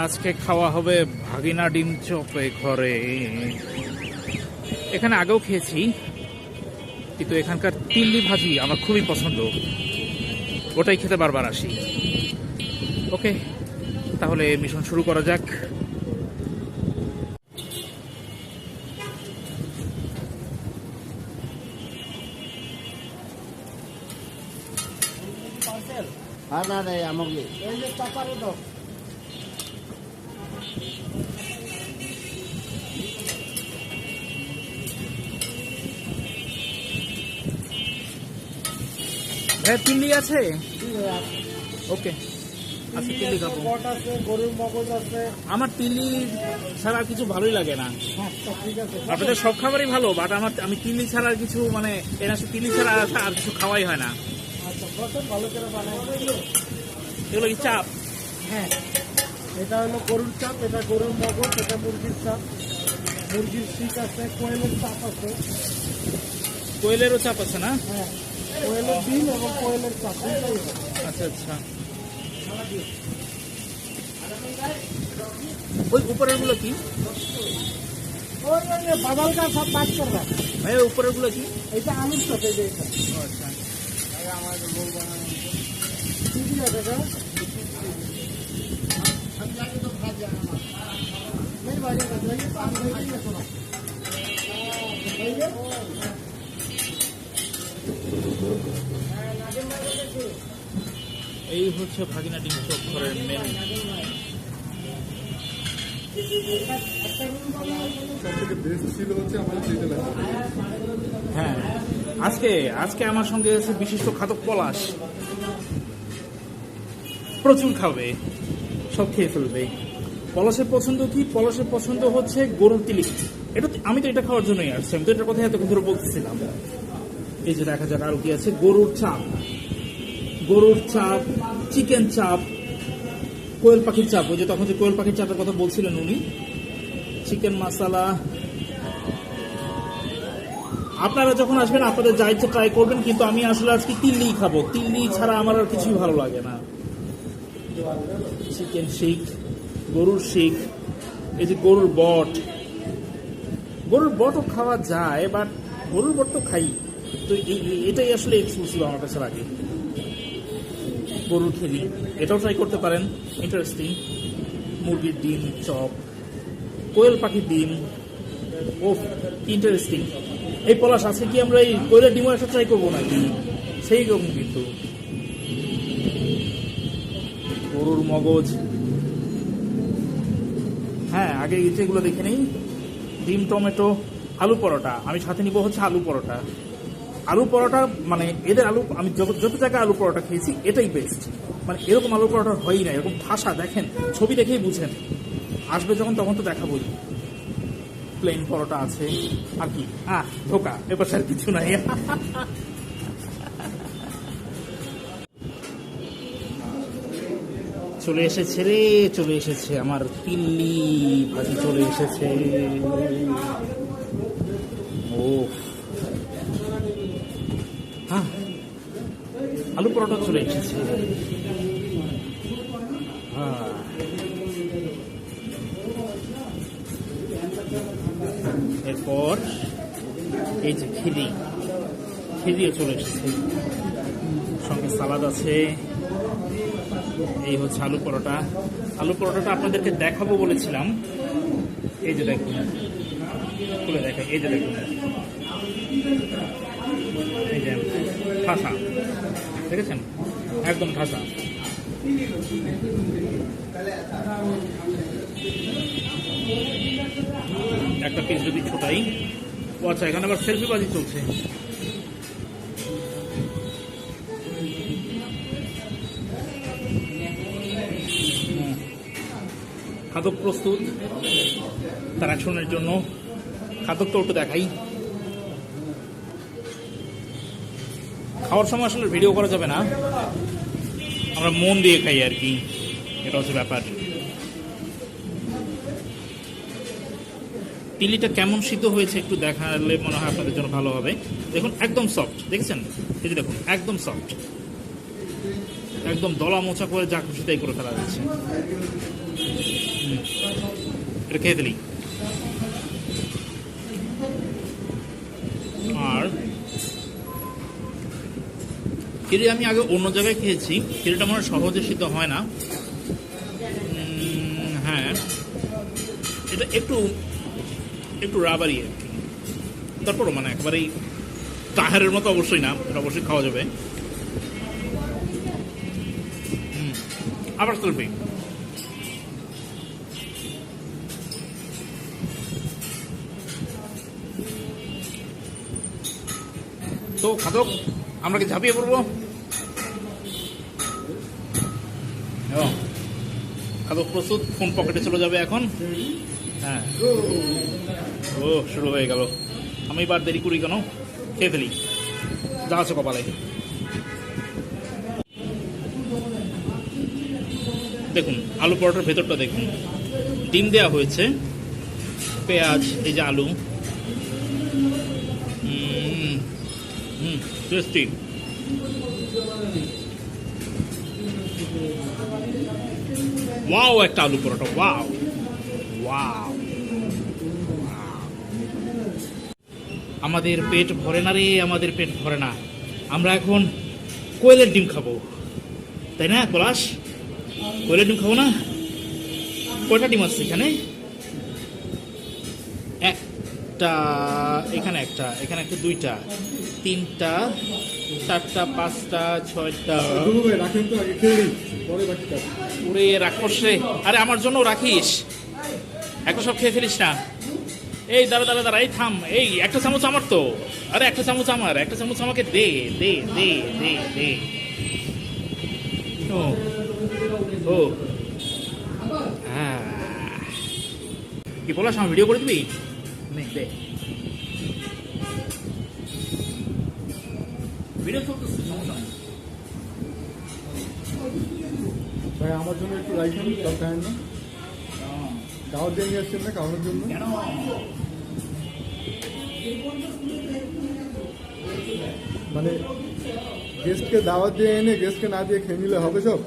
আজকে খাওয়া হবে ভাগিনা ডিম চপে ঘরে। এখানে আগেও খেয়েছি, কিন্তু এখানকার তিল্লি ভাজি আমার খুবই পছন্দ, ওটাই খেতে বারবার আসি। ওকে, তাহলে মিশন শুরু করা যাক। হ্যাঁ না না আমাকে এই যে চাপারে দাও। তিল্লি আছে? ওকে, আচ্ছা তিল্লি খাবো। বট আছে, গরুর মগজ আছে। আমার তিল্লি ছাড়া আর কিছু ভালোই লাগে না। আচ্ছা ঠিক আছে, আপনাদের সব খাবারই ভালো, বাট আমি তিল্লি ছাড়া আর কিছু মানে এর আসলে তিল্লি ছাড়া আর কিছু খাওয়াই হয় না। আচ্ছা বসে ভালো করে বানাই। এগুলো কি চাপ? হ্যাঁ, এটা হলো গরুর চাপ, এটা গরুর মগজ, এটা মুরগির চাপ, মুরগির শিক আছে, কোয়েলের চাপ আছে। কোয়েলেরও চাপ আছে না? হ্যাঁ, কোয়েলের ডিম এবং কোয়েলের চাপ দুইটাই হবে। আচ্ছা আচ্ছা, ওই উপরের গুলো কি? ওই বাদাল গাছ সব বাদ করবা। ভাই উপরের গুলো কি? এটা আলুর চাপ, এই যে এটা। আচ্ছা, আমার বউ বানানো কি দিয়ে এটা? আমি জানি তো ভাজি আমার नहीं भाजी का ये पान भाई नहीं सुना এই হচ্ছে ভাগিনা ডিম চপ ঘরের মেনু। হ্যাঁ, আজকে আমার সঙ্গে আছে বিশিষ্ট খাদক পলাশ, প্রচুর খাবে, সব খেয়ে ফেলবে। পলাশের পছন্দ কি? পলাশের পছন্দ হচ্ছে গরুর তিলি। এটা আমি তো এটা খাওয়ার জন্যই আসছি, আমি তো এটার কথা এতক্ষণ ধরে বলতেছিলাম। এই যে দেখা যাক আরো কি আছে। গরুর চাপ, চিকেন চাপ, কোয়েল পাখির চাপ, ওই যে তখন যে কোয়েল পাখির চাপের কথা বলছিলেন উনি, চিকেন মশলা। আপনারা যখন আসবেন আপনাদের যা ইচ্ছে ট্রাই করবেন, কিন্তু আমি আসলে আজকে তিল্লি খাবো। তিল্লি ছাড়া আমার আর কিছুই ভালো লাগে না। চিকেন শিক, গরুর শিক, এই যে গরুর বটও খাওয়া যায়, বাট গরুর বট তো খাই, তো এটাই আসলে এক্সক্লুসিভ আমার কাছে লাগে। গরুর খেলি, এটাও ট্রাই করতে পারেন, ইন্টারেস্টিং। মুরগির ডিম চপ, কোয়েল পাখির ডিম, ও ইন্টারেস্টিং। এই পলাশ আজকে কি আমরা এই কোয়েলের ডিমও একটা ট্রাই করবো নাকি? সেই রকম কিন্তু। গরুর মগজ, হ্যাঁ আগে যেগুলো দেখে নেই। ডিম টমেটো, আলু পরোটা, আমি সাথে নিব হচ্ছে আলু পরোটা। আলু পরোটা মানে এদের আলু, আমি যত জায়গায় আলু পরোটা খেয়েছি এটাই বেস্ট। মানে এরকম আলু পরোটা হয়ই না, এরকম ঠাসা। দেখেন, ছবি দেখেই বুঝেন, আসবে যখন তখন তো দেখাবই। প্লেন পরোটা আছে, আর কি ধোকা, এবার আর কিছু নাই। চলে এসেছে আমার তিল্লি ভাজি, চলে এসেছে। ও হ্যাঁ, আলু পরোটা চলে এসেছে। এরপর এই যে খিরিও চলে এসেছে, সঙ্গে সালাদ আছে। এই হচ্ছে আলু পরোটাটা আপনাদেরকে দেখাবো বলেছিলাম। এই যে দেখুন, খুলে দেখেন, এই যে দেখুন, এই যে ঠাসা, দেখেছেন, একদম ঠাসা। একটা পিস যদি ছোটাই। ও আচ্ছা, এখানে আবার সেলফি বাজি চলছে। খাদক প্রস্তুত তার অ্যাকশনের জন্য। খাদকটা একটু দেখাই। খাওয়ার সময় আসলে ভিডিও করা যাবে না, আমরা মন দিয়ে খাই আর কি, এটা হচ্ছে ব্যাপার। তিল্লিটা কেমন সিদ্ধ হয়েছে একটু দেখালে মনে হয় আপনাদের জন্য ভালো হবে। দেখুন একদম সফট, দেখেছেন? এই যে দেখুন একদম সফট, একদম দলা মোচা করে যা খুশি তাই করে ফেলা যাচ্ছে। এটা খেয়ে দিলি। আর খিরি আমি আগে অন্য জায়গায় খেয়েছি, খিরিটা মনে হয় সহজে সিদ্ধ হয় না। হ্যাঁ, এটা একটু একটু রাবারি আর কি। তারপরও মানে একেবারেই তাহারের মতো অবশ্যই না, এটা অবশ্যই খাওয়া যাবে। আবার সেলফি। তো খাদক, আমরা কি ঝাঁপিয়ে পড়বো? খাদক প্রস্তুত, ফোন পকেটে চলে যাবে এখন। হ্যাঁ, ও শুরু হয়ে গেল। আমি এবার দেরি করি কেন, খেয়ে ফেলি যা আছে কপালে। দেখুন আলু পরোটার ভেতরটা দেখুন, ডিম দেওয়া হয়েছে, পেঁয়াজ, এই যে আলু, টেস্টি। ওয়াও, একটা আলু পরোটা, ওয়াও ওয়াও। আমাদের পেট ভরে না রে, আমাদের পেট ভরে না। আমরা এখন কোয়েলের ডিম খাবো, তাই না পলাশ? কোয়েলের ডিম খাবো না? কয়টা ডিম আছে এখানে? একটা, এখানে একটা, এখানে একটা, দুইটা, তিনটা, চারটা, পাঁচটা, ছয়টা। ওরে রাক্ষস রে, আরে আমার জন্য রাখিস, একটা সব খেয়ে ফেলিস না। এই দাঁড়া দাঁড়া দাঁড়া, এই থাম, এই একটা চামচ আমার তো, আরে একটা চামচ আমার, একটা চামচ আমাকে দে দে দে দে দে। ও ও হ্যাঁ, কি বলাস, আমার ভিডিও করে দিবি? দে, ভিডিও চলতেছে, সমস্যা নেই। ভাই আমার জন্য একটু রাইখেন, দরকার না দাওয়াত দিয়ে নিয়ে আসছেন না খাওয়ানোর জন্য? কেন? মানে গেস্টকে দাওয়াত দিয়ে এনে গেস্টকে না দিয়ে খেয়ে নিলে হবে সব?